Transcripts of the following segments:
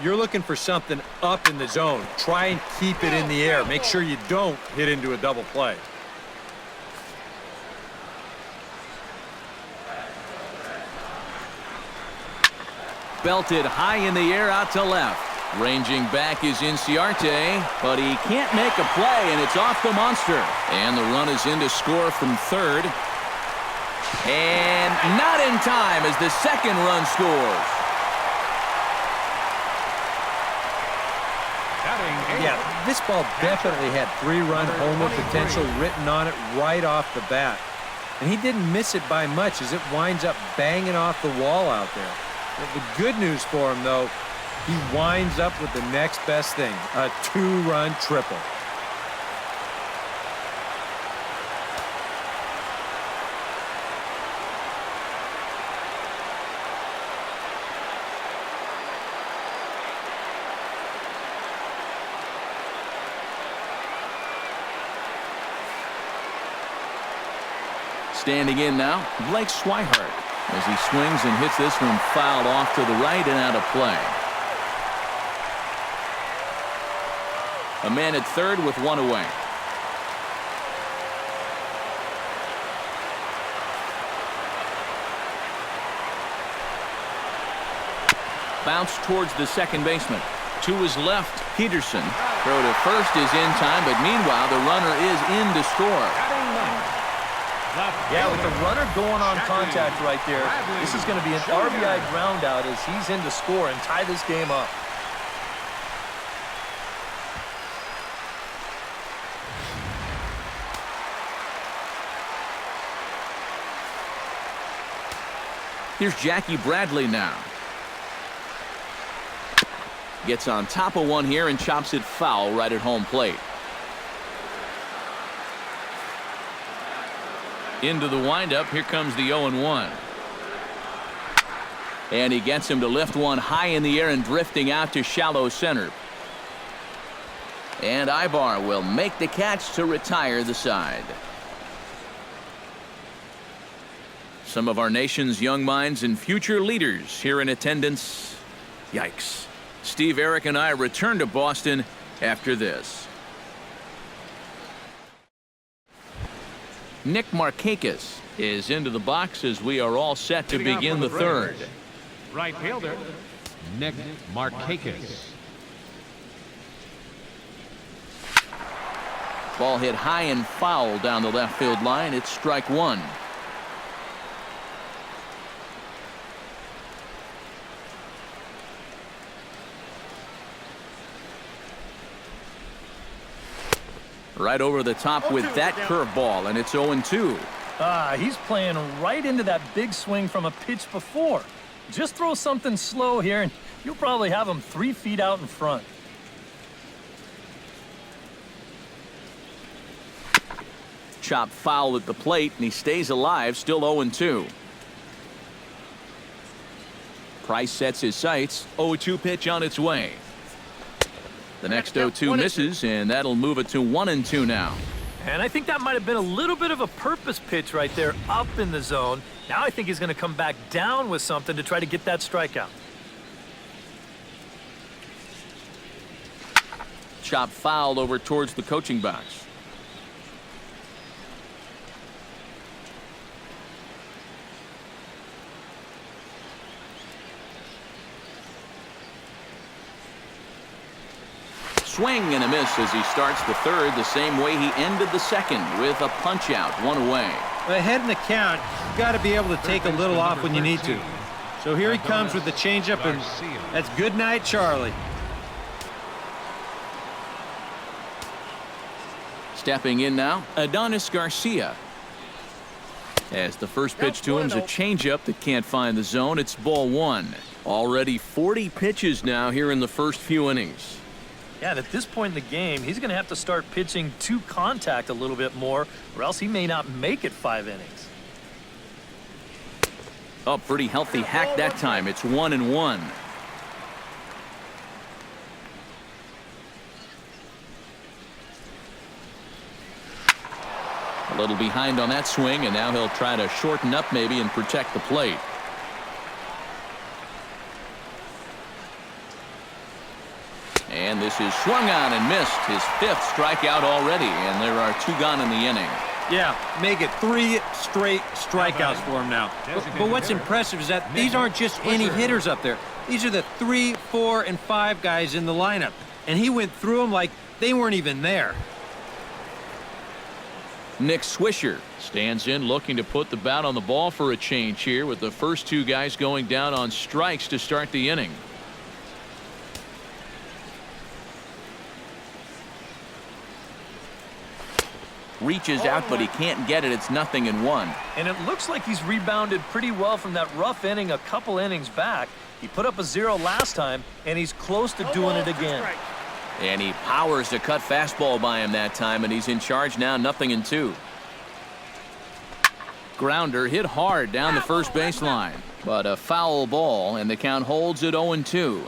you're looking for something up in the zone. Try and keep it in the air. Make sure you don't hit into a double play. Belted high in the air out to left. Ranging back is Inciarte, but he can't make a play, and it's off the monster. And the run is in to score from third. And not in time as the second run scores. Yeah, this ball definitely had 3-run homer potential written on it right off the bat. And he didn't miss it by much as it winds up banging off the wall out there. But the good news for him, though, he winds up with the next best thing, a 2-run triple. Standing in now, Blake Swihart, as he swings and hits this one fouled off to the right and out of play. A man at third with one away. Bounce towards the second baseman. To his left, Peterson. Throw to first is in time, but meanwhile the runner is in to score. Yeah, with the runner going on contact right there, this is going to be an RBI ground out as he's in to score and tie this game up. Here's Jackie Bradley now. Gets on top of one here and chops it foul right at home plate. Into the windup. Here comes the 0-1. And he gets him to lift one high in the air and drifting out to shallow center. And Ibar will make the catch to retire the side. Some of our nation's young minds and future leaders here in attendance. Yikes. Steve, Eric, and I return to Boston after this. Nick Markakis is into the box as we are all set to begin the third. Right fielder, Nick Markakis. Ball hit high and foul down the left field line. It's strike one. Right over the top with that curveball, and it's 0-2. He's playing right into that big swing from a pitch before. Just throw something slow here, and you'll probably have him 3 feet out in front. Chop foul at the plate, and he stays alive, still 0-2. Price sets his sights. 0-2 pitch on its way. The next 0-2 misses, and that'll move it to 1-2 now. And I think that might have been a little bit of a purpose pitch right there up in the zone. Now I think he's going to come back down with something to try to get that strikeout. Chop fouled over towards the coaching box. Swing and a miss as he starts the third the same way he ended the second with a punch out, one away. Ahead in the count, you got to be able to take a little off when you need to. So here he comes with the changeup, and that's good night, Charlie. Stepping in now, Adonis Garcia. As the first pitch to him is a changeup that can't find the zone. It's ball one. Already 40 pitches now here in the first few innings. Yeah, and at this point in the game, he's going to have to start pitching to contact a little bit more, or else he may not make it 5 innings. Oh, pretty healthy hack that time. It's 1-1. A little behind on that swing, and now he'll try to shorten up maybe and protect the plate. And this is swung on and missed. His 5th strikeout already, and there are 2 gone in the inning. Yeah, make it 3 straight strikeouts for him now. But what's impressive is that these aren't just any hitters up there. These are the 3, 4, and 5 guys in the lineup. And he went through them like they weren't even there. Nick Swisher stands in looking to put the bat on the ball for a change here with the first 2 guys going down on strikes to start the inning. Reaches out, but he can't get it. It's 0-1. And it looks like he's rebounded pretty well from that rough inning a couple innings back. He put up a 0 last time, and he's close to doing it again. And he powers the cut fastball by him that time, and he's in charge now, 0-2. Grounder hit hard down the first baseline, but a foul ball, and the count holds at 0-2.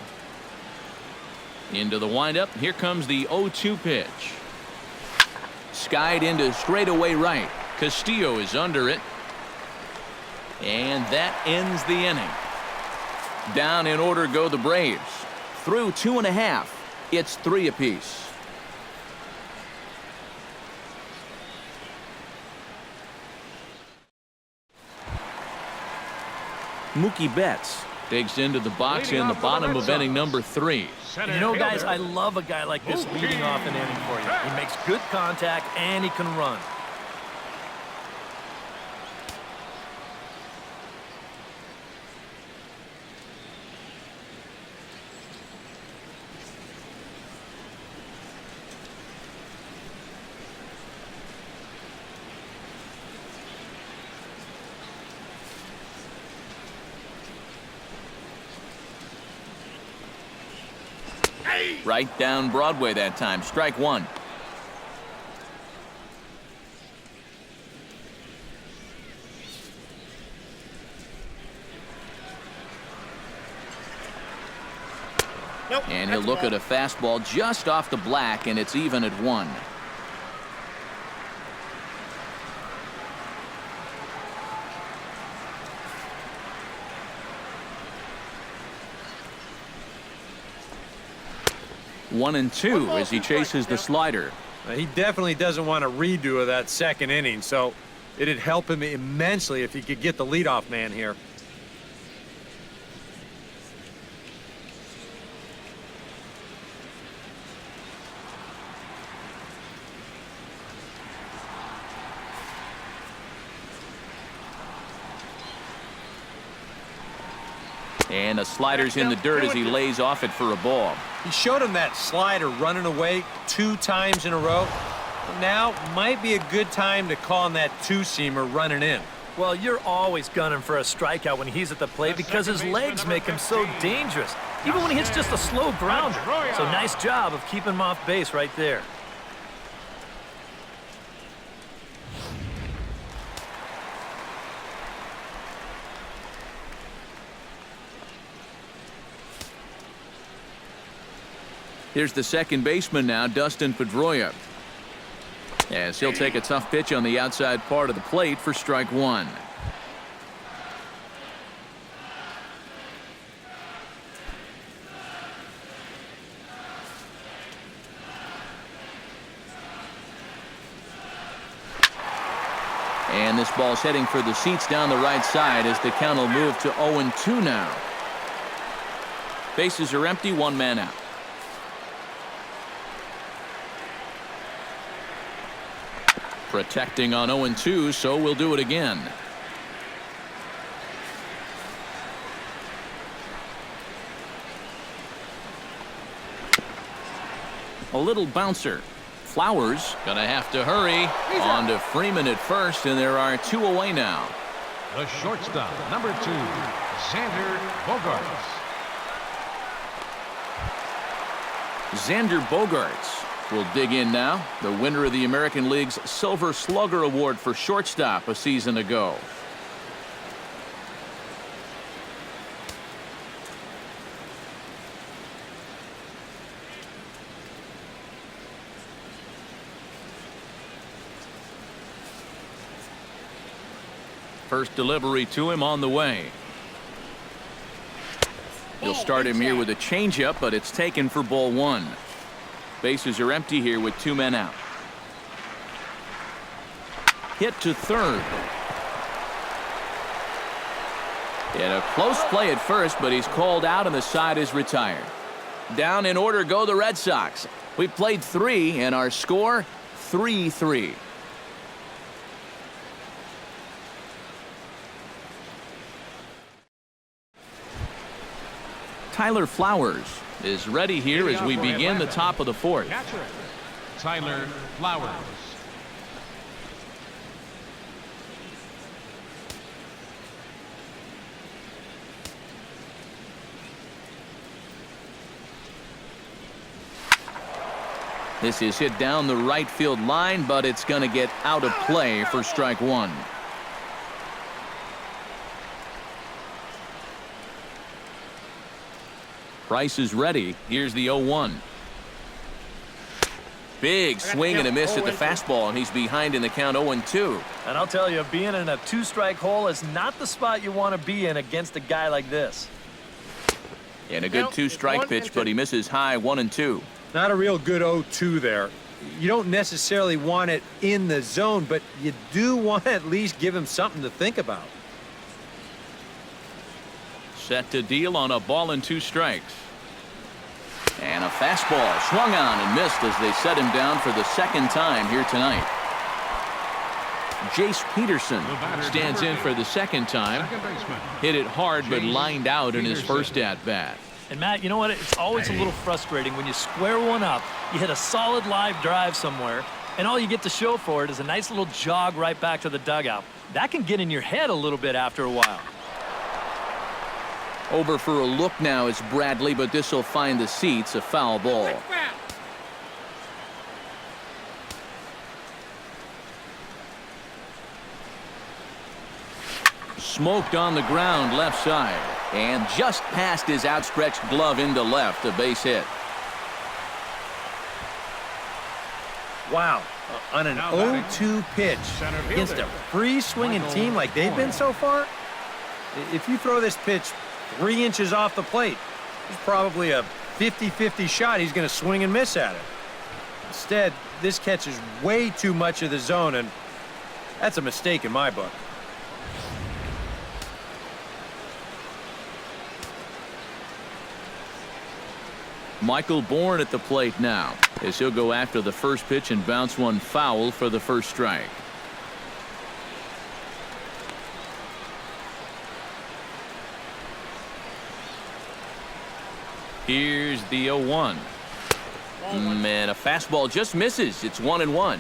Into the windup. Here comes the 0-2 pitch. Skied into straightaway right. Castillo is under it. And that ends the inning. Down in order go the Braves. Through 2.5. It's 3 apiece. Mookie Betts digs into the box in the bottom of inning number 3. You know, guys, I love a guy like this leading off an inning for you. He makes good contact, and he can run. Right down Broadway that time. Strike 1. And he'll look at a fastball just off the black, and it's even at 1. One and 2 as he chases the slider. He definitely doesn't want a redo of that second inning, so it'd help him immensely if he could get the leadoff man here. And the slider's in the dirt as he lays off it for a ball. He showed him that slider running away 2 times in a row. Now might be a good time to call on that 2-seamer running in. Well, you're always gunning for a strikeout when he's at the plate because his legs make him so dangerous, even when he hits just a slow grounder. So nice job of keeping him off base right there. Here's the second baseman now, Dustin Pedroia. As he'll take a tough pitch on the outside part of the plate for strike 1. And this ball's heading for the seats down the right side as the count will move to 0-2 now. Bases are empty, 1 man out. Protecting on 0-2, so we'll do it again. A little bouncer. Flowers gonna have to hurry. On to Freeman at first, and there are 2 away now. The shortstop, number 2, Xander Bogaerts. Xander Bogaerts will dig in now, the winner of the American League's Silver Slugger Award for shortstop a season ago. First delivery to him on the way. He'll start him here with a changeup, but it's taken for ball one. Bases are empty here with 2 men out. Hit to third. He had a close play at first, but he's called out and the side is retired. Down in order go the Red Sox. We played 3 and our score 3-3. Tyler Flowers is ready here as we begin the top of the fourth. Tyler Flowers. This is hit down the right field line, but it's going to get out of play for strike one. Price is ready. Here's the 0-1. Big swing and a miss at the fastball, and he's behind in the count 0-2. And I'll tell you, being in a 2-strike hole is not the spot you want to be in against a guy like this. And a good 2-strike pitch, but he misses high 1-2. Not a real good 0-2 there. You don't necessarily want it in the zone, but you do want to at least give him something to think about. Set to deal on a ball and 2 strikes. And a fastball swung on and missed as they set him down for the second time here tonight. Jace Peterson stands in for the second time. Hit it hard but lined out in his first at-bat. And Matt, you know what? It's always a little frustrating when you square one up, you hit a solid live drive somewhere, and all you get to show for it is a nice little jog right back to the dugout. That can get in your head a little bit after a while. Over for a look now is Bradley, but this will find the seats, a foul ball. Smoked on the ground left side, and just past his outstretched glove into left, a base hit. Wow, on an 0-2 pitch against a free-swinging team like they've been so far, if you throw this pitch 3 inches off the plate, there's probably a 50-50 shot he's going to swing and miss at it. Instead, this catches way too much of the zone, and that's a mistake in my book. Michael Bourne at the plate now as he'll go after the first pitch and bounce one foul for the first strike. Here's the 0-1. Man, a fastball just misses. It's 1-1.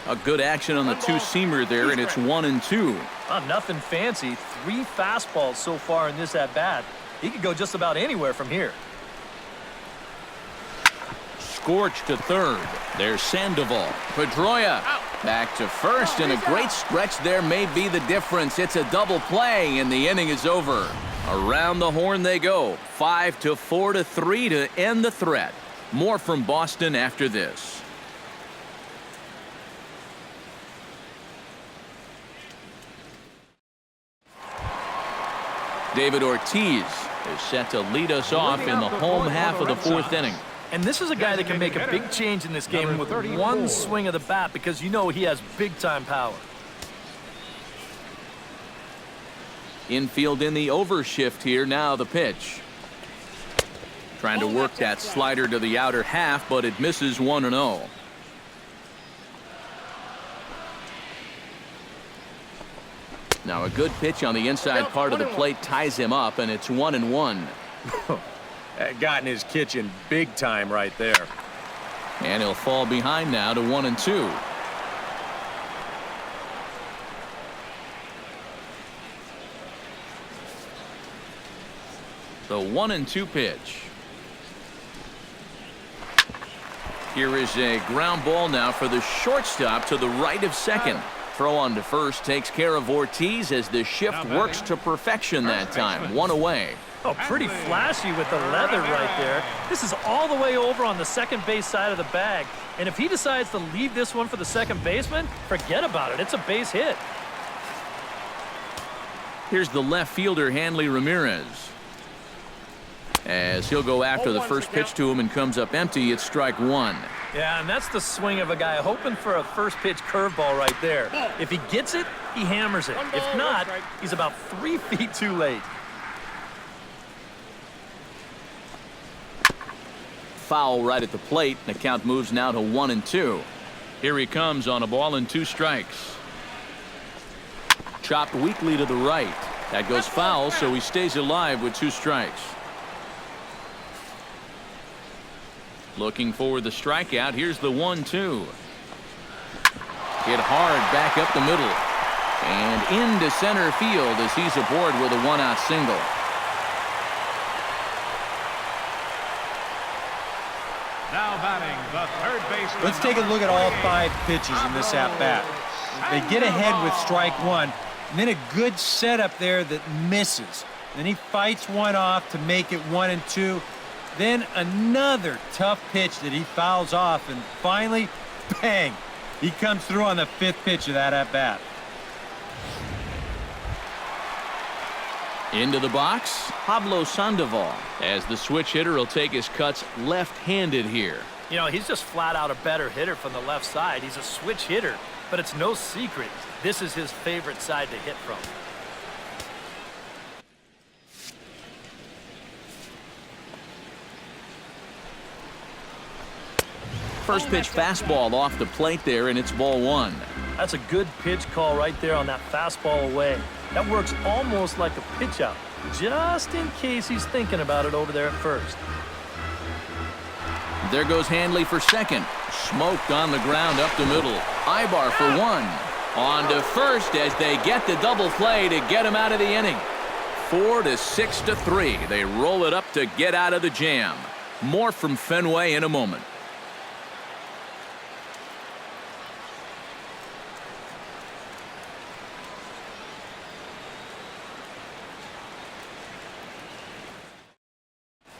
A good action on the 2-seamer there, and it's 1-2. Nothing fancy. 3 fastballs so far in this at-bat. He could go just about anywhere from here. Scorch to third. There's Sandoval. Pedroia back to first, and a great stretch there may be the difference. It's a double play, and the inning is over. Around the horn they go. 5-4-3 to end the threat. More from Boston after this. David Ortiz is set to lead us off in the home half of the 4th inning. And this is a guy that can make a big change in this game with one swing of the bat, because you know he has big-time power. Infield in the overshift here. Now the pitch. Trying to work that slider to the outer half, but it misses 1-0. Now a good pitch on the inside part of the plate ties him up, and it's 1-1. That got in his kitchen big time right there. And he'll fall behind now to 1-2. The 1-2 pitch. Here is a ground ball now for the shortstop to the right of second. Throw on to first takes care of Ortiz as the shift works to perfection that time. 1 away. Oh, pretty flashy with the leather right there. This is all the way over on the second base side of the bag. And if he decides to leave this one for the second baseman, forget about it. It's a base hit. Here's the left fielder, Hanley Ramirez. As he'll go after the first pitch to him and comes up empty, it's strike one. Yeah, and that's the swing of a guy hoping for a first pitch curveball right there. If he gets it, he hammers it. If not, he's about 3 feet too late. Foul right at the plate. The count moves now to 1-2. Here he comes on a ball and 2 strikes. Chopped weakly to the right. That goes foul, so he stays alive with 2 strikes. Looking for the strikeout. Here's the 1-2. Hit hard back up the middle. And into center field as he's aboard with a 1-out single. Now batting the third baseman. Let's take a look at all 5 pitches in this at-bat. They get ahead with strike 1, and then a good setup there that misses. Then he fights one off to make it 1-2. Then another tough pitch that he fouls off, and finally, bang, he comes through on the 5th pitch of that at-bat. Into the box, Pablo Sandoval, as the switch hitter will take his cuts left-handed here. You know, he's just flat out a better hitter from the left side. He's a switch hitter, but it's no secret. This is his favorite side to hit from. First pitch fastball off the plate there, and it's ball 1. That's a good pitch call right there on that fastball away. That works almost like a pitch out, just in case he's thinking about it over there at first. There goes Hanley for second. Smoked on the ground up the middle. Ibar for 1. On to first as they get the double play to get him out of the inning. 4-6-3. They roll it up to get out of the jam. More from Fenway in a moment.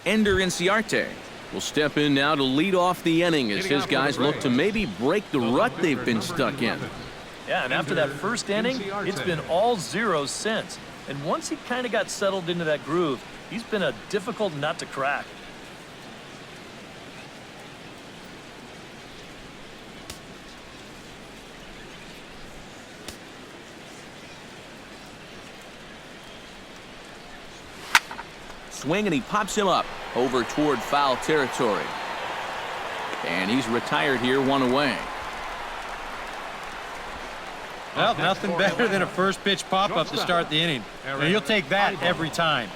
Ender Inciarte will step in now to lead off the inning as his guys look to maybe break the rut they've been stuck in. Yeah, and after that first inning, it's been all zeros since. And once he kind of got settled into that groove, he's been a difficult nut to crack. Swing, and he pops him up over toward foul territory. And he's retired here, 1 away. Well, nothing better than a first pitch pop-up to start the inning. And you'll take that every time.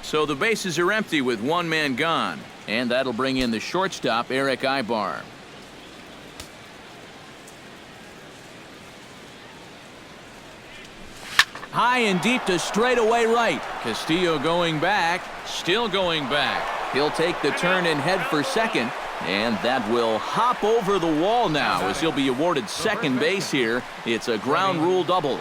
So the bases are empty with 1 man gone. And that'll bring in the shortstop, Eric Ibar. High and deep to straightaway right. Castillo going back, still going back. He'll take the turn and head for second. And that will hop over the wall now as he'll be awarded second base here. It's a ground rule double.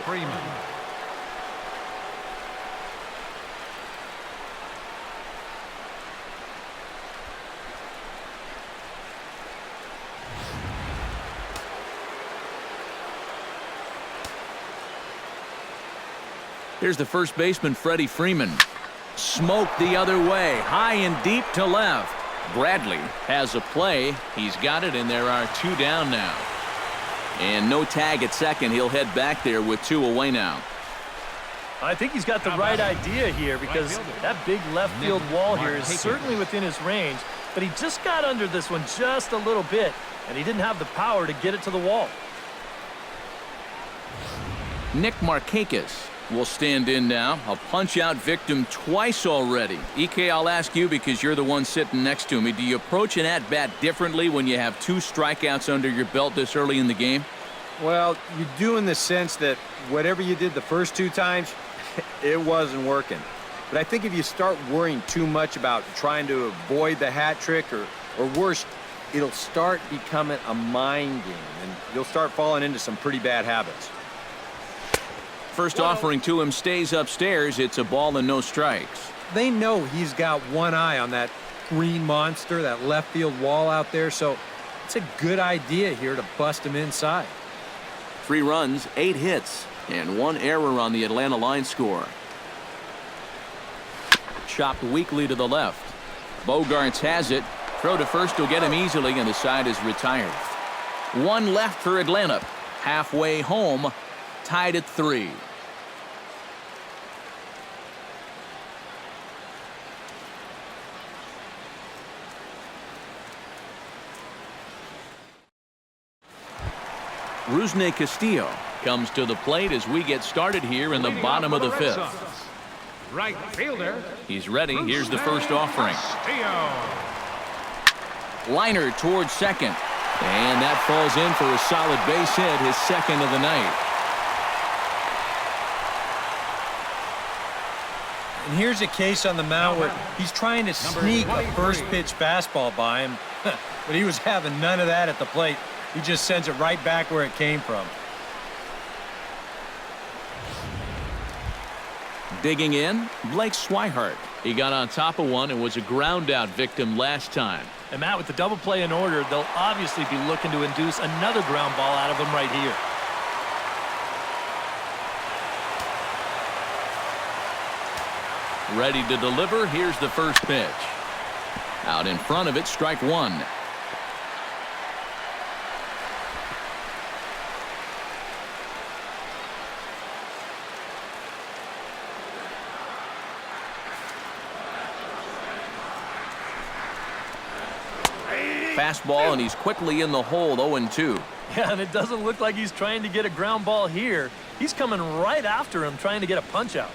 Here's the first baseman, Freddie Freeman. Smoked the other way, high and deep to left. Bradley has a play. He's got it, and there are 2 down now. And no tag at second. He'll head back there with 2 away now. I think he's got the right idea here because that big left field wall here is certainly within his range, but he just got under this one just a little bit, and he didn't have the power to get it to the wall. Nick Markakis will stand in now. A punch-out victim twice already. EK, I'll ask you because you're the one sitting next to me. Do you approach an at-bat differently when you have 2 strikeouts under your belt this early in the game? Well, you do in the sense that whatever you did the first 2 times, it wasn't working. But I think if you start worrying too much about trying to avoid the hat trick or worse, it'll start becoming a mind game, and you'll start falling into some pretty bad habits. First offering to him stays upstairs. It's a ball and no strikes. They know he's got one eye on that green monster, that left field wall out there. So it's a good idea here to bust him inside. 3 runs, 8 hits, and 1 error on the Atlanta line score. Chopped weakly to the left. Bogarts has it. Throw to first will get him easily, and the side is retired. 1 left for Atlanta. Halfway home, tied at 3. Rusney Castillo comes to the plate as we get started here in the bottom of the 5th. Right fielder. He's ready. Here's the first offering. Castillo. Liner towards second. And that falls in for a solid base hit, his second of the night. And here's a case on the mound where he's trying to sneak a first pitch fastball by him, but he was having none of that at the plate. He just sends it right back where it came from. Digging in, Blake Swihart. He got on top of one and was a ground out victim last time. And Matt, with the double play in order, they'll obviously be looking to induce another ground ball out of him right here. Ready to deliver. Here's the first pitch. Out in front of it, strike 1. Fastball, and he's quickly in the hole, 0-2. Yeah, and it doesn't look like he's trying to get a ground ball here. He's coming right after him, trying to get a punch out.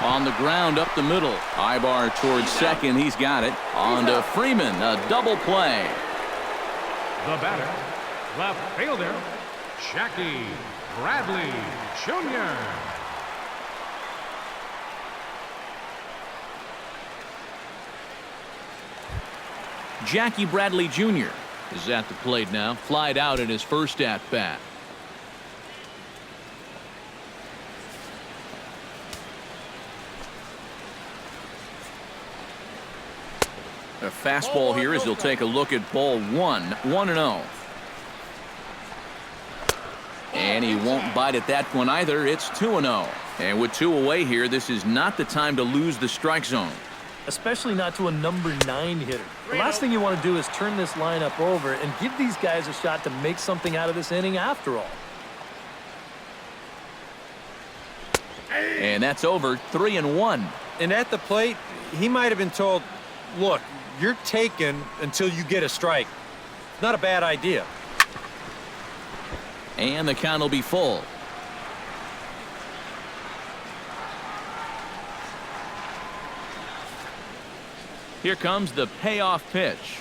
On the ground up the middle. Ibar towards second. He's got it. On to Freeman. A double play. The batter, left fielder, Jackie Bradley Jr. Jackie Bradley Jr. is at the plate now. Flied out in his first at-bat. A fastball here as he'll take a look at ball 1. 1-0. And he won't bite at that one either. It's 2-0. And with 2 away here, this is not the time to lose the strike zone. Especially not to a number 9 hitter. The last thing you want to do is turn this lineup over and give these guys a shot to make something out of this inning after all. And that's over. 3-1. And at the plate, he might have been told, look, you're taken until you get a strike. Not a bad idea. And the count will be full. Here comes the payoff pitch.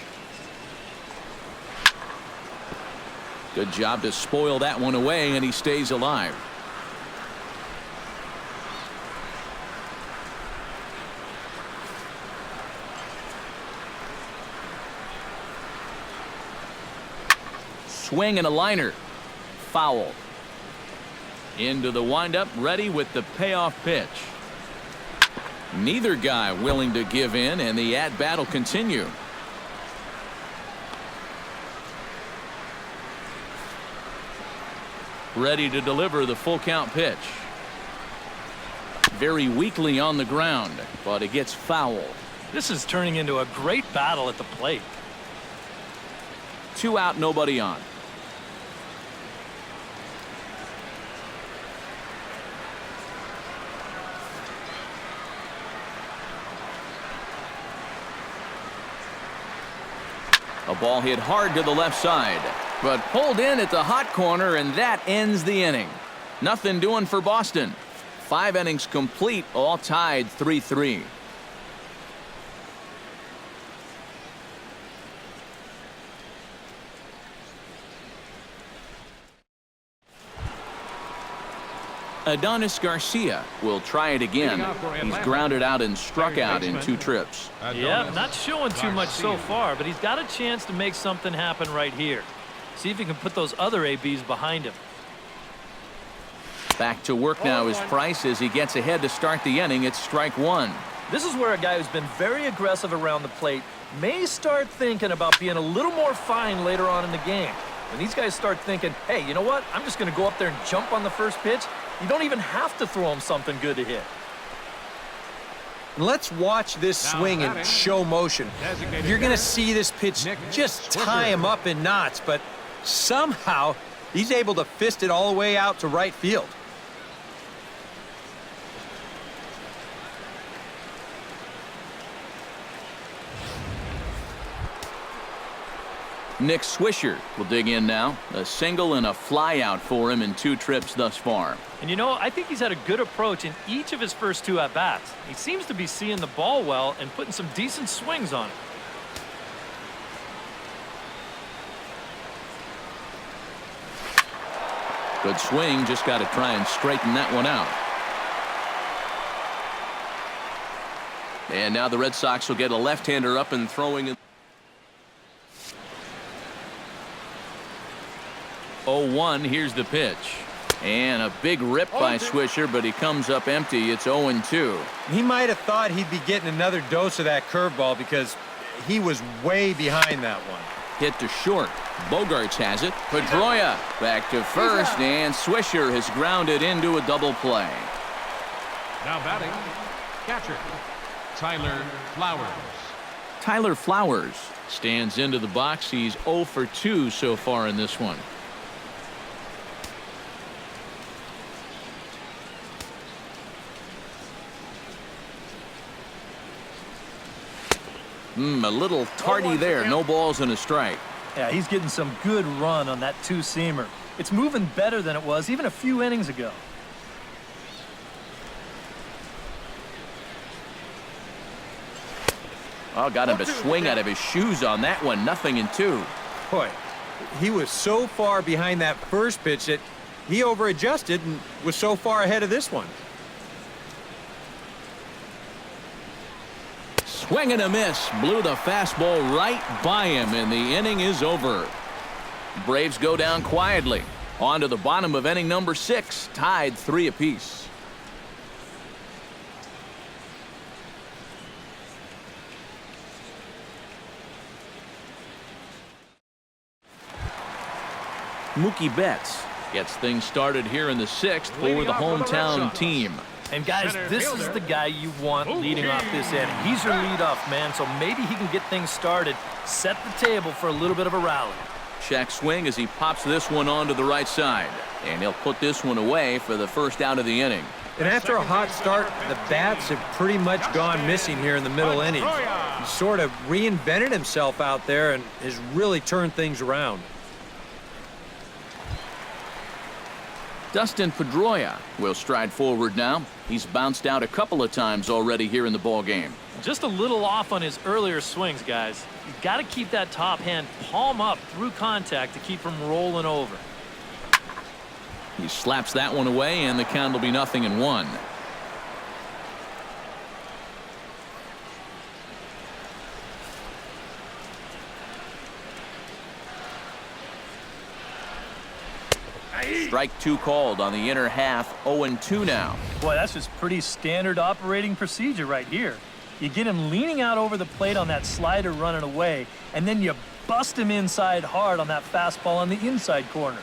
Good job to spoil that one away, and he stays alive. Swing and a liner. Foul. Into the windup, ready with the payoff pitch. Neither guy willing to give in, and the at-bat will continue. Ready to deliver the full count pitch. Very weakly on the ground, but it gets foul. This is turning into a great battle at the plate. 2 out, nobody on. A ball hit hard to the left side, but pulled in at the hot corner, and that ends the inning. Nothing doing for Boston. 5 innings complete, all tied 3-3. Adonis Garcia will try it again. He's grounded out and struck out in 2 trips. Yeah, not showing too much so far, but he's got a chance to make something happen right here. See if he can put those other ABs behind him. Back to work now is Price as he gets ahead to start the inning. It's strike one. This is where a guy who's been very aggressive around the plate may start thinking about being a little more fine later on in the game. When these guys start thinking, hey, you know what? I'm just going to go up there and jump on the first pitch. You don't even have to throw him something good to hit. Let's watch this swing in show motion. You're going to see this pitch just tie him up in knots, but somehow he's able to fist it all the way out to right field. Nick Swisher will dig in now. A single and a fly out for him in 2 trips thus far. And you know, I think he's had a good approach in each of his first 2 at-bats. He seems to be seeing the ball well and putting some decent swings on it. Good swing, just got to try and straighten that one out. And now the Red Sox will get a left-hander up and throwing it. 0-1, here's the pitch. And a big rip by Swisher, but he comes up empty. It's 0-2. He might have thought he'd be getting another dose of that curveball because he was way behind that one. Hit to short. Bogarts has it. Pedroia back to first, and Swisher has grounded into a double play. Now batting, catcher, Tyler Flowers. Tyler Flowers stands into the box. He's 0 for 2 so far in this one. A little tardy there. No balls and a strike. Yeah, he's getting some good run on that 2-seamer. It's moving better than it was even a few innings ago. Oh, got him to swing out of his shoes on that one. 0-2. Boy, he was so far behind that first pitch that he over-adjusted and was so far ahead of this one. Swing and a miss. Blew the fastball right by him, and the inning is over. Braves go down quietly. On to the bottom of inning number 6, tied 3 apiece. Mookie Betts gets things started here in the 6th for the hometown team. And guys, this is the guy you want leading off this inning. He's your leadoff man, so maybe he can get things started, set the table for a little bit of a rally. Check swing as he pops this one onto the right side, and he'll put this one away for the first out of the inning. And after a hot start, the bats have pretty much gone missing here in the middle innings. He sort of reinvented himself out there and has really turned things around. Dustin Pedroia will stride forward now. He's bounced out a couple of times already here in the ball game. Just a little off on his earlier swings, guys. You've got to keep that top hand palm up through contact to keep from rolling over. He slaps that one away, and the count will be 0-1. Strike 2 called on the inner half. 0-2 now. Boy, that's just pretty standard operating procedure right here. You get him leaning out over the plate on that slider running away, and then you bust him inside hard on that fastball on the inside corner.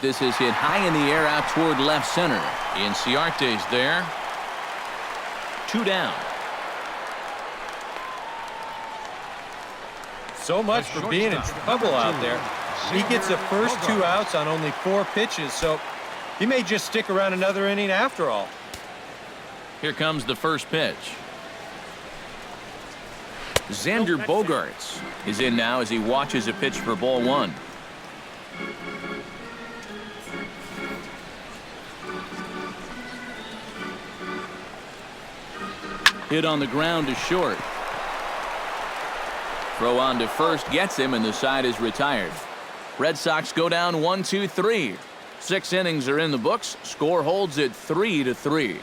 This is hit high in the air out toward left center. Inciarte's there. 2 down. So much for being in trouble out there. He gets the first 2 outs on only 4 pitches, so he may just stick around another inning after all. Here comes the first pitch. Xander Bogarts is in now as he watches a pitch for ball 1. Hit on the ground to short. Throw on to first gets him, and the side is retired. Red Sox go down 1-2-3. 6 innings are in the books. Score holds at 3-3.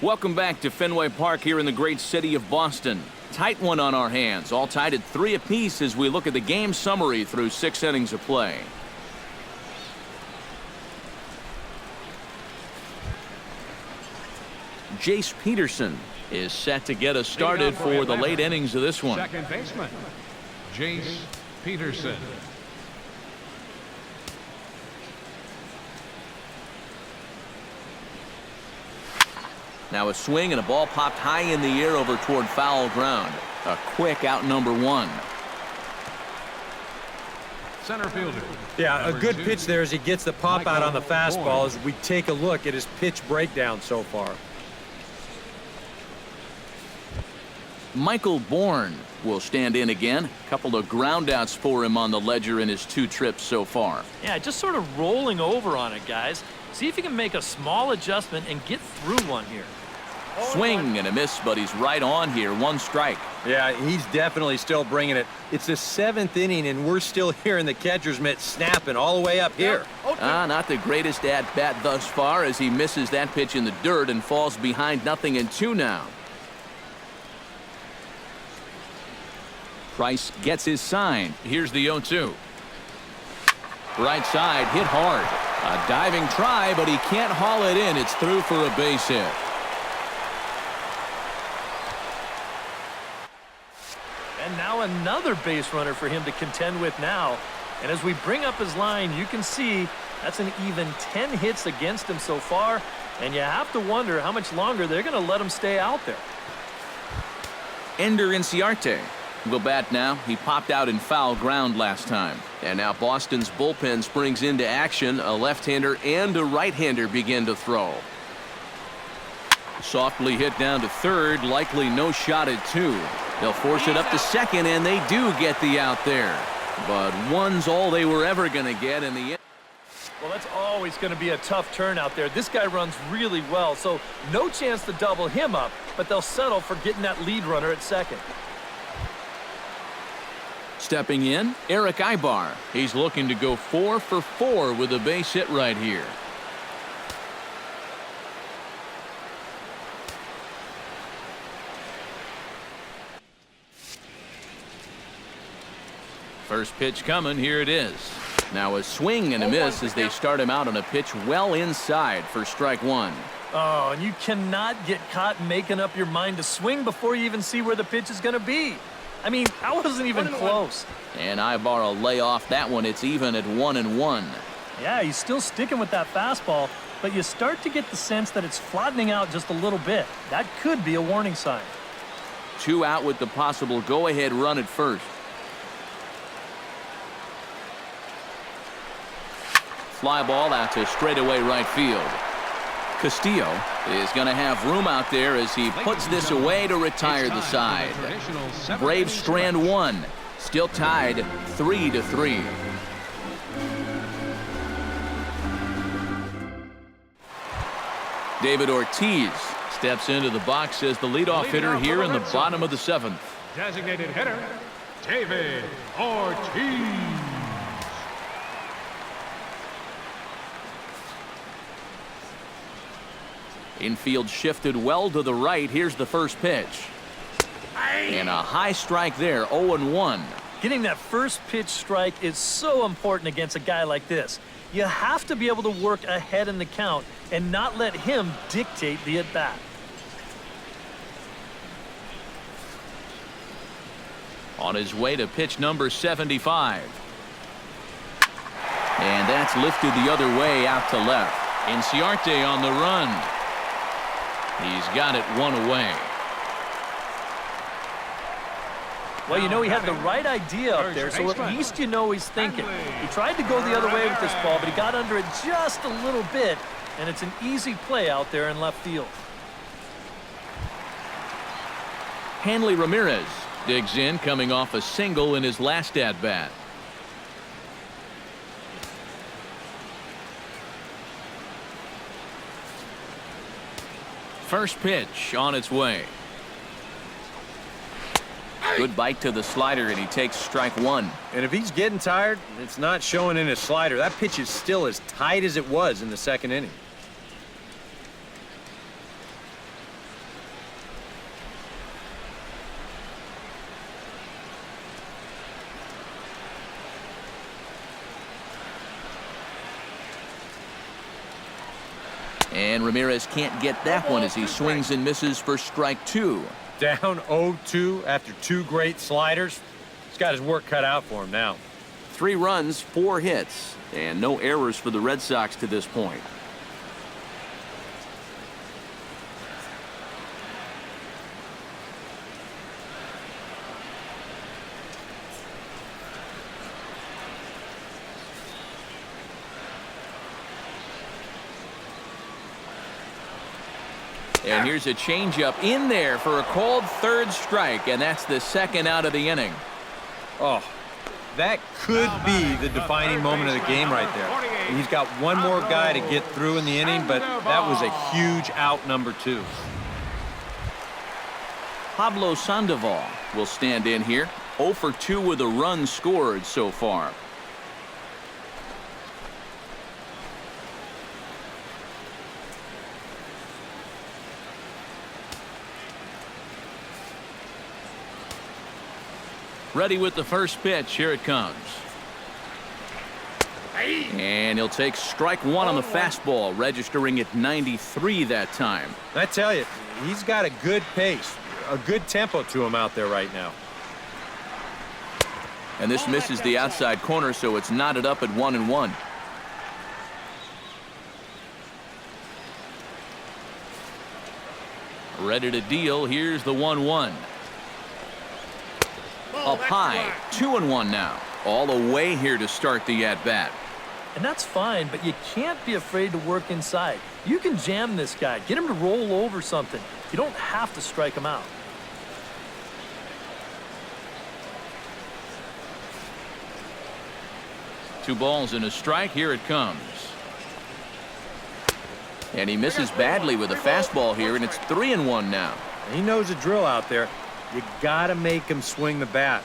Welcome back to Fenway Park here in the great city of Boston. Tight one on our hands, all tied at 3 apiece as we look at the game summary through 6 innings of play. Jace Peterson is set to get us started for the late innings of this one. Second baseman, Jace Peterson. Now a swing and a ball popped high in the air over toward foul ground. A quick out number 1. Center fielder. Yeah, a good 2, pitch there as he gets the pop out on the fastball as we take a look at his pitch breakdown so far. Michael Bourne will stand in again. A couple of groundouts for him on the ledger in his 2 trips so far. Yeah, just sort of rolling over on it, guys. See if you can make a small adjustment and get through one here. Swing and a miss, but he's right on here. 1 strike. Yeah, he's definitely still bringing it. It's the 7th inning, and we're still hearing the catcher's mitt snapping all the way up here. Not the greatest at-bat thus far as he misses that pitch in the dirt and falls behind 0-2 now. Price gets his sign. Here's the 0-2. Right side, hit hard. A diving try, but he can't haul it in. It's through for a base hit. And now another base runner for him to contend with now. And as we bring up his line, you can see that's an even 10 hits against him so far. And you have to wonder how much longer they're going to let him stay out there. Ender Inciarte will bat now. He popped out in foul ground last time. And now Boston's bullpen springs into action. A left-hander and a right-hander begin to throw. Softly hit down to third. Likely no shot at 2. They'll force it up to second, and they do get the out there. But 1's all they were ever going to get in the end. Well, that's always going to be a tough turn out there. This guy runs really well, so no chance to double him up, but they'll settle for getting that lead runner at second. Stepping in, Eric Ibar. He's looking to go 4 for 4 with a base hit right here. First pitch coming. Here it is. Now a swing and a miss as they start him out on a pitch well inside for strike 1. Oh, and you cannot get caught making up your mind to swing before you even see where the pitch is going to be. I mean, that wasn't even close. And Ibar will lay off that one. It's even at 1-1. Yeah, he's still sticking with that fastball, but you start to get the sense that it's flattening out just a little bit. That could be a warning sign. 2 out with the possible go-ahead run at first. Fly ball out to straightaway right field. Castillo is going to have room out there as he puts this away to retire the side. Braves strand 1. Still tied 3-3. David Ortiz steps into the box as the leadoff hitter here in the bottom of the 7th. Designated hitter, David Ortiz. Infield shifted well to the right. Here's the first pitch. And a high strike there, 0-1. Getting that first pitch strike is so important against a guy like this. You have to be able to work ahead in the count and not let him dictate the at-bat. On his way to pitch number 75. And that's lifted the other way out to left. Inciarte on the run. He's got it 1 away. Well, you know, he had the right idea up there, so at least you know he's thinking. He tried to go the other way with this ball, but he got under it just a little bit, and it's an easy play out there in left field. Hanley Ramirez digs in, coming off a single in his last at-bat. First pitch on its way. Good bite to the slider, and he takes strike 1. And if he's getting tired, it's not showing in his slider. That pitch is still as tight as it was in the 2nd inning. And Ramirez can't get that one as he swings and misses for strike 2. Down 0-2 after 2 great sliders. He's got his work cut out for him now. 3 runs, 4 hits, and no errors for the Red Sox to this point. And here's a changeup in there for a called 3rd strike, and that's the 2nd out of the inning. Oh, that could be the defining moment of the game right there. He's got one more guy to get through in the inning, but that was a huge out, number 2. Pablo Sandoval will stand in here. 0 for 2 with a run scored so far. Ready with the first pitch. Here it comes. And he'll take strike 1 on the fastball, registering at 93 that time. I tell you, he's got a good pace, a good tempo to him out there right now. And this misses the outside corner, so it's knotted up at 1-1. Ready to deal. Here's the 1-1. Up high, 2-1 now. All the way here to start the at-bat. And that's fine, but you can't be afraid to work inside. You can jam this guy, get him to roll over something. You don't have to strike him out. Two balls and a strike. Here it comes. And he misses badly with a fastball here, and it's 3-1 now. He knows the drill out there. You got to make him swing the bat.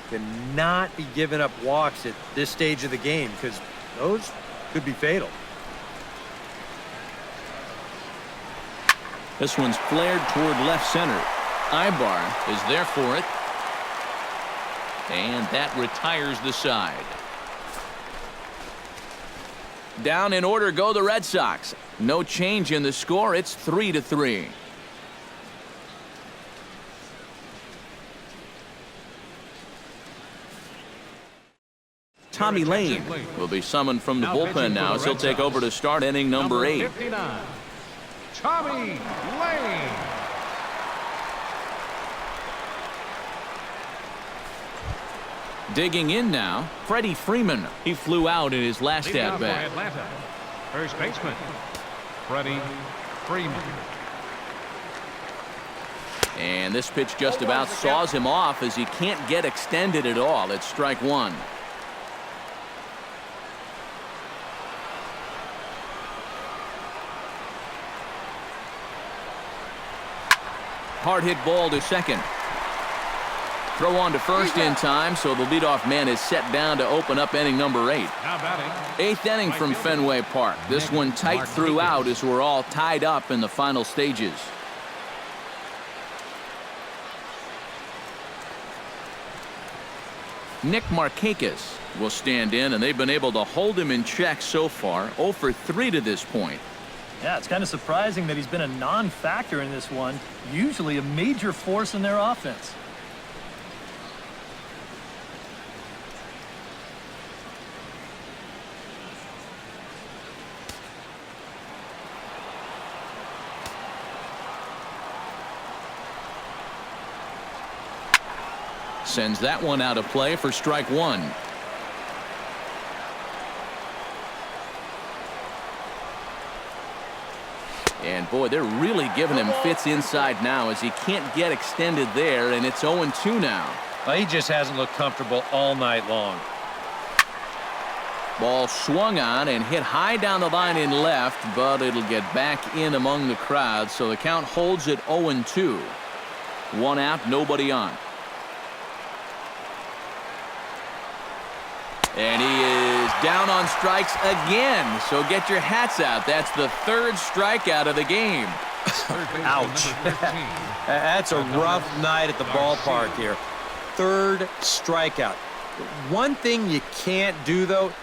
Cannot be giving up walks at this stage of the game because those could be fatal. This one's flared toward left center. Ibar is there for it. And that retires the side. Down in order go the Red Sox. No change in the score. It's 3-3. Tommy Lane will be summoned from the bullpen now as he'll take over to start inning number 8. 59, Tommy Lane. Digging in now, Freddie Freeman. He flew out in his last Leading off for at-bat. Atlanta, first baseman, Freddie Freeman. And this pitch just about saws him off as he can't get extended at all. It's strike 1. Hard hit ball to second. Throw on to first in time, so the leadoff man is set down to open up inning number 8. Now batting, 8th inning from Fenway Park. This one tight throughout as we're all tied up in the final stages. Nick Markakis will stand in, and they've been able to hold him in check so far. 0 for 3 to this point. Yeah, it's kind of surprising that he's been a non-factor in this one. Usually a major force in their offense. Sends that one out of play for strike 1. And boy, they're really giving him fits inside now as he can't get extended there, and it's 0-2 now. Well, he just hasn't looked comfortable all night long. Ball swung on and hit high down the line in left, but it'll get back in among the crowd, so the count holds at 0-2. 1 out, nobody on. And he is down on strikes again, so get your hats out. That's the 3rd strikeout of the game. Ouch. That's a rough night at the ballpark here. 3rd strikeout. One thing you can't do, though,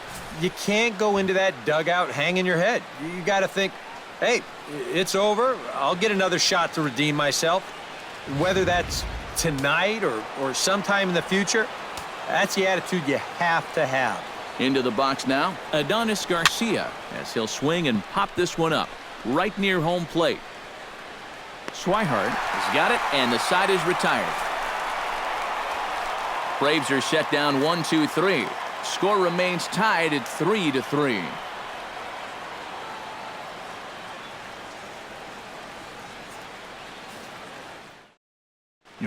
you can't go into that dugout hanging your head. You got to think, Hey, it's over. I'll get another shot to redeem myself. Whether that's tonight or sometime in the future, that's the attitude you have to have. Into the box now, Adonis Garcia, as he'll swing and pop this one up right near home plate. Swihart has got it, and the side is retired. Braves are set down 1-2-3. Score remains tied at 3-3.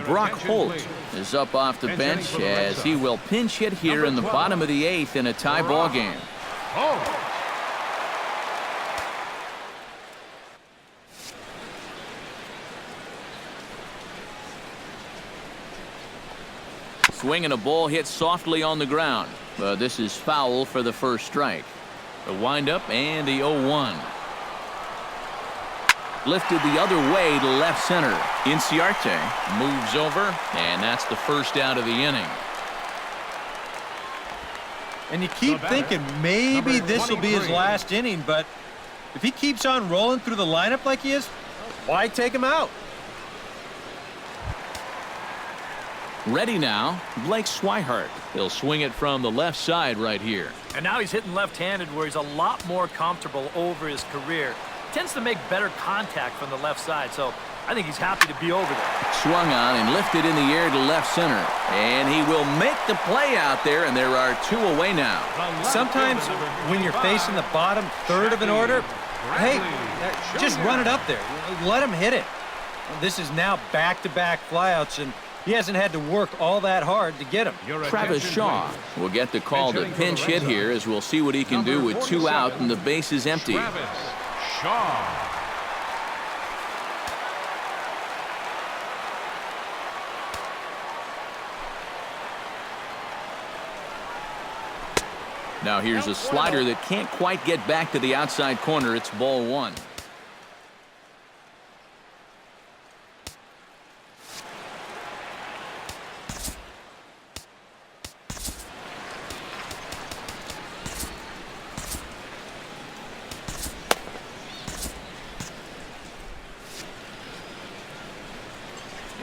Brock Holt is up off the bench as he will pinch hit here in the bottom of the 8th in a tie ball game. Swinging a ball hit softly on the ground, but this is foul for the first strike. The windup and the 0-1. Lifted the other way to left center. Inciarte moves over, and that's the first out of the inning. And you keep thinking maybe this will be his last inning, but if he keeps on rolling through the lineup like he is, why take him out? Ready now, Blake Swihart. He'll swing it from the left side right here. And now he's hitting left-handed where he's a lot more comfortable over his career. Tends to make better contact from the left side, so I think he's happy to be over there. Swung on and lifted in the air to left center. And he will make the play out there, and there are 2 away now. Sometimes when you're facing the bottom third of an order, hey, just run it up there. Let him hit it. This is now back-to-back flyouts, and he hasn't had to work all that hard to get him. Travis Shaw will get the call to pinch hit here, as we'll see what he can do with 2 out and the base is empty. Now here's a slider that can't quite get back to the outside corner. It's ball 1.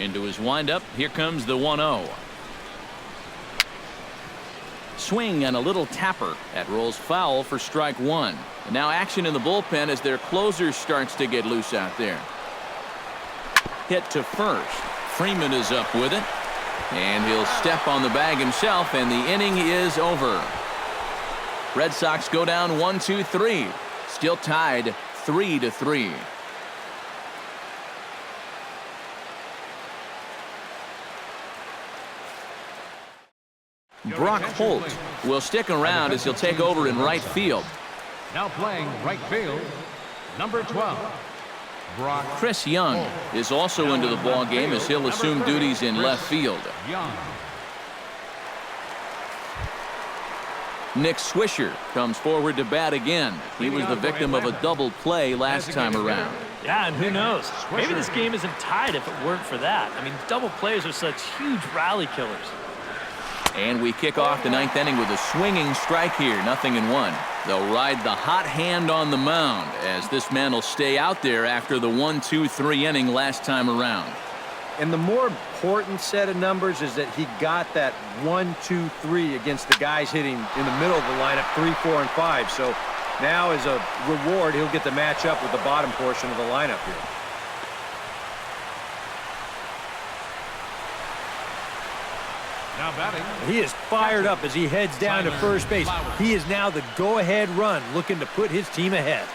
Into his windup. Here comes the 1-0. Swing and a little tapper. That rolls foul for strike 1. And now action in the bullpen as their closer starts to get loose out there. Hit to first. Freeman is up with it. And he'll step on the bag himself, and the inning is over. Red Sox go down 1-2-3. Still tied 3-3. Brock Holt will stick around as he'll take over in right field. Now playing right field, number 12, Brock. Chris Young is also into the ball game as he'll assume duties in left field. Young. Nick Swisher comes forward to bat again. He was the victim of a double play last time around. Yeah, and who knows? Maybe this game isn't tied if it weren't for that. I mean, double plays are such huge rally killers. And we kick off the 9th inning with a swinging strike here, 0-1. They'll ride the hot hand on the mound as this man will stay out there after the 1-2-3 inning last time around. And the more important set of numbers is that he got that 1-2-3 against the guys hitting in the middle of the lineup, 3, 4, and 5. So now as a reward, he'll get to match up with the bottom portion of the lineup here. Now batting. He is fired up as he heads down to first base. He is now the go-ahead run, looking to put his team ahead.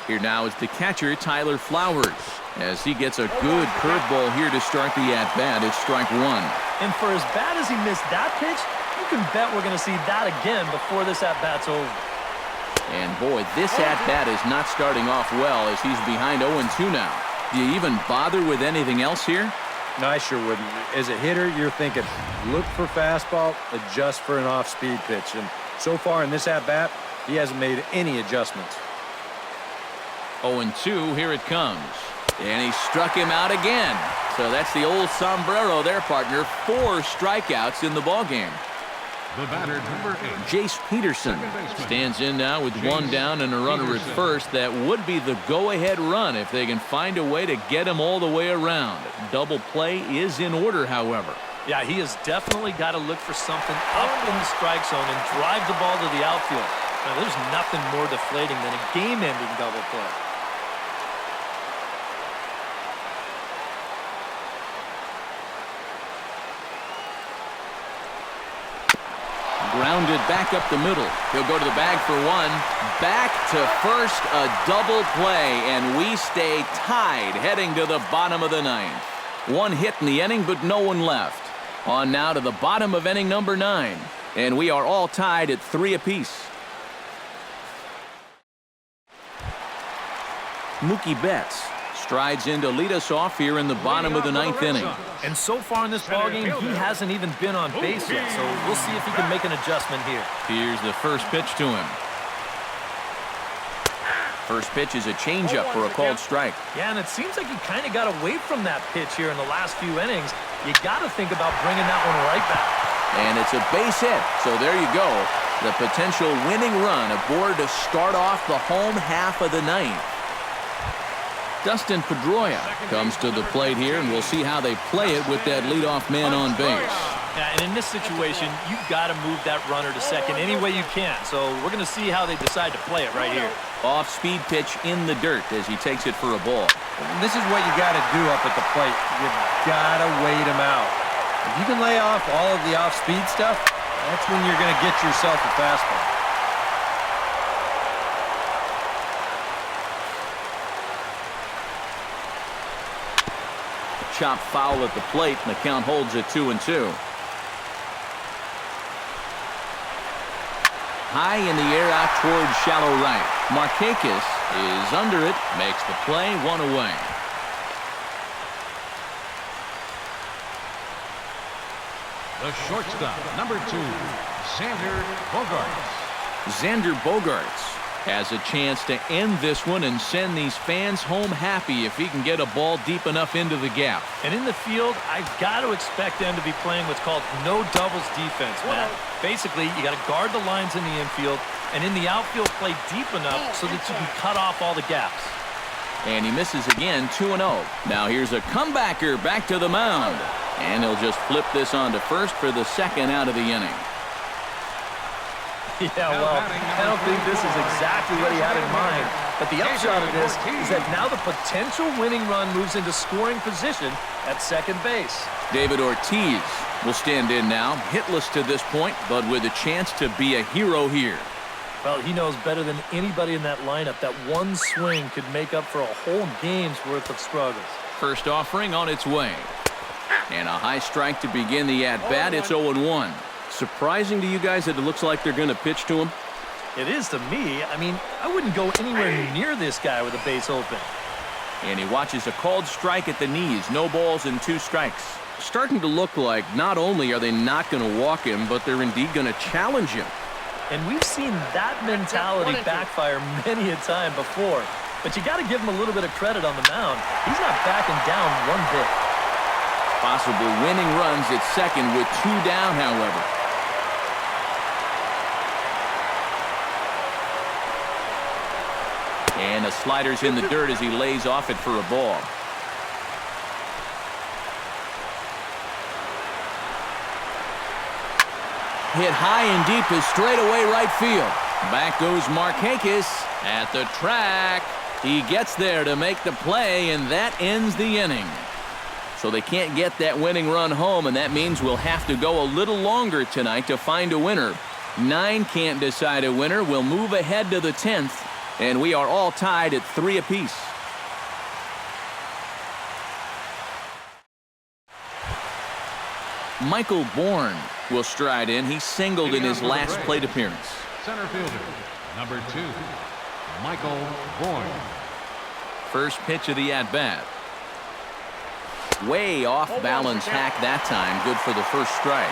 Here now is the catcher, Tyler Flowers, as he gets a good curveball here to start the at-bat. It's strike 1. And for as bad as he missed that pitch, you can bet we're going to see that again before this at-bat's over. And boy, this at-bat is not starting off well as he's behind 0-2 now. Do you even bother with anything else here? No, I sure wouldn't. As a hitter, you're thinking, look for fastball, adjust for an off-speed pitch. And so far in this at-bat, he hasn't made any adjustments. 0-2, here it comes. And he struck him out again. So that's the old sombrero there, partner. 4 strikeouts in the ballgame. The batter, number 8. Jace Peterson stands in now with 1 down and a runner at first. That would be the go-ahead run if they can find a way to get him all the way around. Double play is in order, however. Yeah, he has definitely got to look for something up in the strike zone and drive the ball to the outfield. Now, there's nothing more deflating than a game-ending double play. Grounded back up the middle. He'll go to the bag for 1. Back to first, a double play, and we stay tied heading to the bottom of the 9th. 1 hit in the inning, but no one left. On now to the bottom of inning number 9, and we are all tied at 3 apiece. Mookie Betts strides in to lead us off here in the bottom of the 9th inning. And so far in this ballgame, he hasn't even been on base yet, so we'll see if he can make an adjustment here. Here's the first pitch to him. First pitch is a changeup for a called strike. Yeah, and it seems like he kind of got away from that pitch here in the last few innings. You got to think about bringing that one right back. And it's a base hit, so there you go. The potential winning run aboard to start off the home half of the 9th. Dustin Pedroia comes to the plate here, and we'll see how they play it with that leadoff man on base. Yeah, and in this situation, you've got to move that runner to second any way you can. So we're going to see how they decide to play it right here. Off-speed pitch in the dirt as he takes it for a ball. And this is what you got to do up at the plate. You've got to wait him out. If you can lay off all of the off-speed stuff, that's when you're going to get yourself a fastball. Chop foul at the plate, and the count holds at 2-2. High in the air out toward shallow right. Markakis is under it, makes the play, 1 away. The shortstop, number 2, Xander Bogaerts. Xander Bogaerts has a chance to end this one and send these fans home happy if he can get a ball deep enough into the gap. And in the field, I've got to expect them to be playing what's called no doubles defense, Matt. Basically, you got to guard the lines in the infield, and in the outfield, play deep enough so that you can cut off all the gaps. And he misses again, 2-0. Now here's a comebacker back to the mound. And he'll just flip this on to first for the 2nd out of the inning. Yeah, well, I don't think this is exactly what he had in mind. But the upshot of this is that now the potential winning run moves into scoring position at second base. David Ortiz will stand in now, hitless to this point, but with a chance to be a hero here. Well, he knows better than anybody in that lineup that one swing could make up for a whole game's worth of struggles. First offering on its way. And a high strike to begin the at-bat. It's 0-1. Surprising to you guys that it looks like they're going to pitch to him? It is to me. I mean, I wouldn't go anywhere near this guy with a base open. And he watches a called strike at the knees. No balls and 2 strikes. Starting to look like not only are they not going to walk him, but they're indeed going to challenge him. And we've seen that mentality backfire many a time before. But you got to give him a little bit of credit on the mound. He's not backing down one bit. Possible winning runs at second with 2 down, however. And the slider's in the dirt as he lays off it for a ball. Hit high and deep to straightaway right field. Back goes Markakis at the track. He gets there to make the play, and that ends the inning. So they can't get that winning run home, and that means we'll have to go a little longer tonight to find a winner. 9 can't decide a winner. We'll move ahead to the 10th, and we are all tied at 3 apiece. Michael Bourne will stride in. He singled in his last plate appearance. Center fielder, number 2, Michael Bourne. First pitch of the at-bat. Way off balance hack that time. Good for the first strike.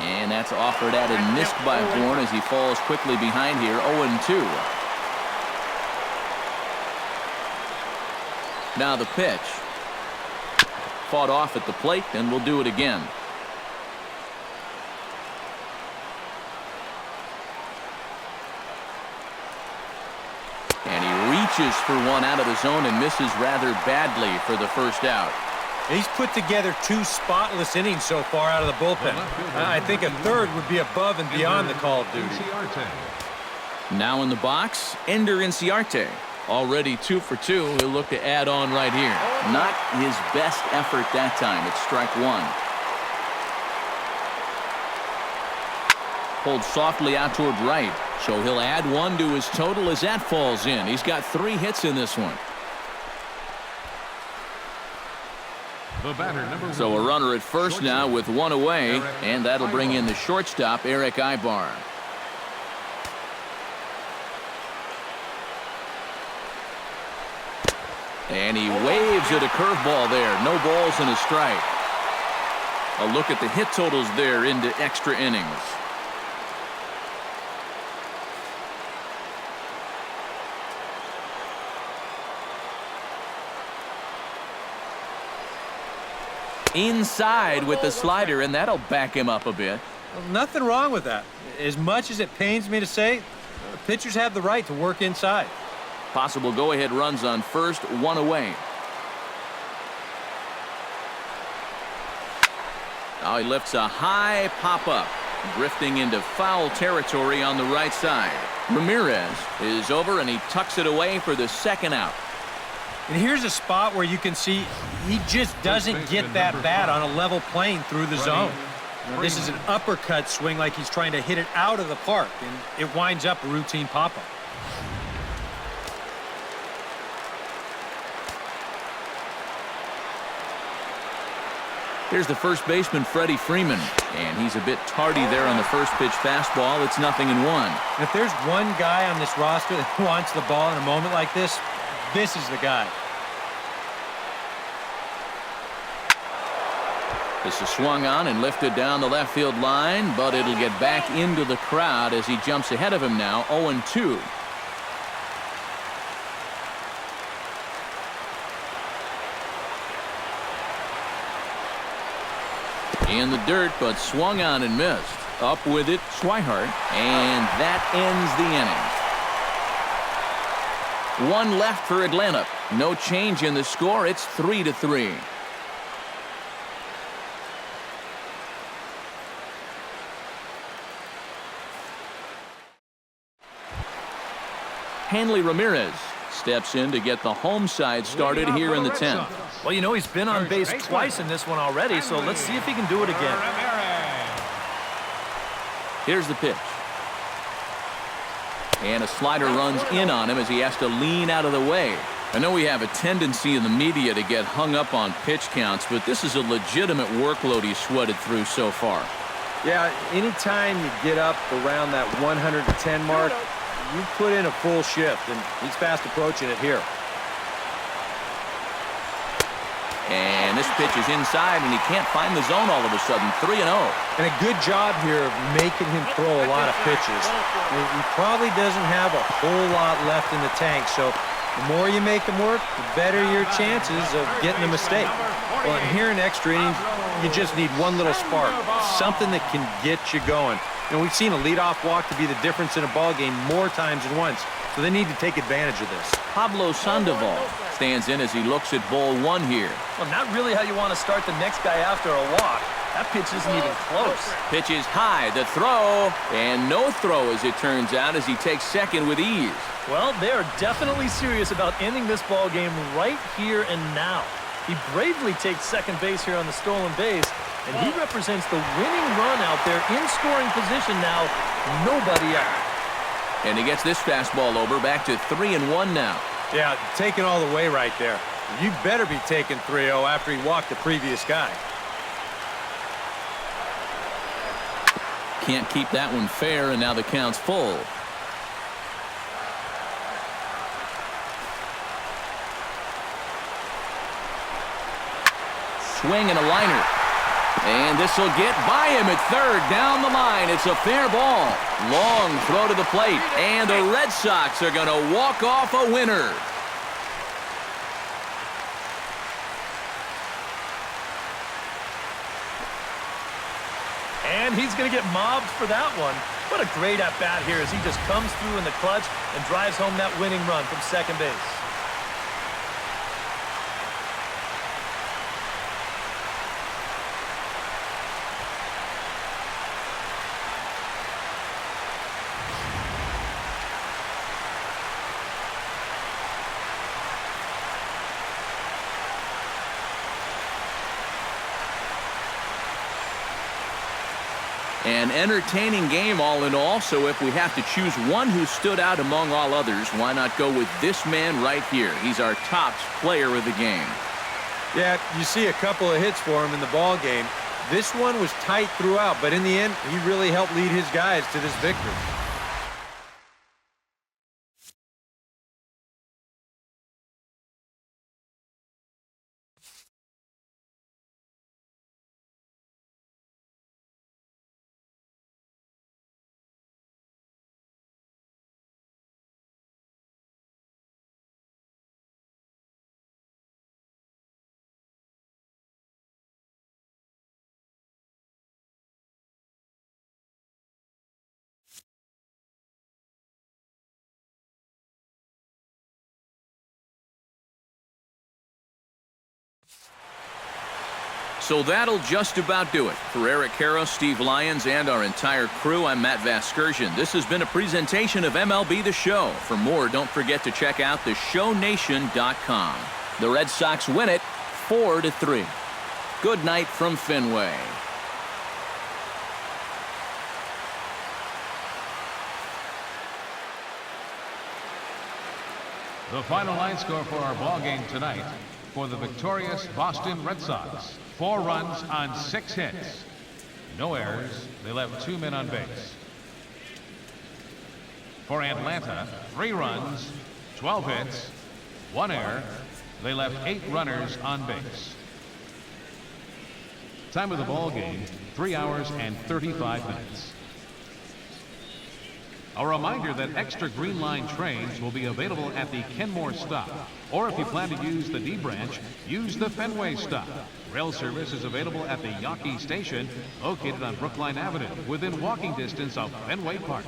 And That's offered at and missed by Bourne as he falls quickly behind here, 0-2. Now the pitch. Fought off at the plate, and we'll do it again. And he reaches for one out of the zone and misses rather badly for the first out. He's put together 2 spotless innings so far out of the bullpen. I think a third would be above and beyond the call of duty. Now in the box, Ender Inciarte. Already 2 for 2. He'll look to add on right here. Not his best effort that time. It's strike 1. Pulled softly out toward right. So he'll add 1 to his total as that falls in. He's got 3 hits in this one. So a runner at first now with 1 away, and that'll bring in the shortstop, Eric Ibar. And he waves at a curveball there. No balls and a strike. A look at the hit totals there into extra innings. Inside with the slider, and that'll back him up a bit. Well, nothing wrong with that. As much as it pains me to say, pitchers have the right to work inside. Possible go-ahead runs on first, 1 away. Now he lifts a high pop-up, drifting into foul territory on the right side. Ramirez is over, and he tucks it away for the second out. And here's a spot where you can see he just doesn't get that bat on a level plane through the zone. Now, this is an uppercut swing like he's trying to hit it out of the park, and it winds up a routine pop-up. Here's the first baseman, Freddie Freeman, and he's a bit tardy there on the first pitch fastball. It's 0-1. And if there's one guy on this roster that wants the ball in a moment like this is the guy. This is swung on and lifted down the left field line, but it'll get back into the crowd as he jumps ahead of him now, 0-2. In the dirt, but swung on and missed. Up with it, Swihart, and that ends the inning. 1 left for Atlanta. No change in the score. It's 3-3. Hanley Ramirez steps in to get the home side started here in the 10th. Well, you know, he's been on base twice in this one already, so let's see if he can do it again. Here's the pitch. And a slider runs in on him as he has to lean out of the way. I know we have a tendency in the media to get hung up on pitch counts, but this is a legitimate workload he's sweated through so far. Yeah, anytime you get up around that 110 mark, you put in a full shift, and he's fast approaching it here. And this pitch is inside, and he can't find the zone all of a sudden. 3-0. And a good job here of making him throw a lot of pitches. He probably doesn't have a whole lot left in the tank, so the more you make him work, the better your chances of getting a mistake. Well, and here in extra innings, you just need one little spark, something that can get you going. You know, we've seen a leadoff walk to be the difference in a ball game more times than once, so they need to take advantage of this. Pablo Sandoval stands in as he looks at ball 1 here. Well, not really how you want to start the next guy after a walk. That pitch isn't even close. Pitch is high, the throw, and no throw as it turns out as he takes second with ease. Well, they are definitely serious about ending this ball game right here and now. He bravely takes second base here on the stolen base, and he represents the winning run out there in scoring position now. Nobody out. And he gets this fastball over, back to 3-1 now. Yeah, taking all the way right there. You better be taking 3-0 after he walked the previous guy. Can't keep that one fair, and now the count's full. Swing and a liner. And this will get by him at third. Down the line, it's a fair ball. Long throw to the plate, and the Red Sox are going to walk off a winner. And he's going to get mobbed for that one. What a great at-bat here as he just comes through in the clutch and drives home that winning run from second base. An entertaining game all in all, so if we have to choose one who stood out among all others, why not go with this man right here? He's our top player of the game. Yeah, you see a couple of hits for him in the ball game. This one was tight throughout, but in the end, he really helped lead his guys to this victory. So that'll just about do it. For Eric Harrow, Steve Lyons, and our entire crew, I'm Matt Vasgersian. This has been a presentation of MLB The Show. For more, don't forget to check out theshownation.com. The Red Sox win it 4-3. Good night from Fenway. The final line score for our ball game tonight for the victorious Boston Red Sox. 4 runs on 6 hits. No errors. They left 2 men on base. For Atlanta, 3 runs, 12 hits, 1 error. They left 8 runners on base. Time of the ball game, 3 hours and 35 minutes. A reminder that extra Green Line trains will be available at the Kenmore stop. Or if you plan to use the D branch, use the Fenway stop. Rail service is available at the Yawkey Station, located on Brookline Avenue, within walking distance of Fenway Park.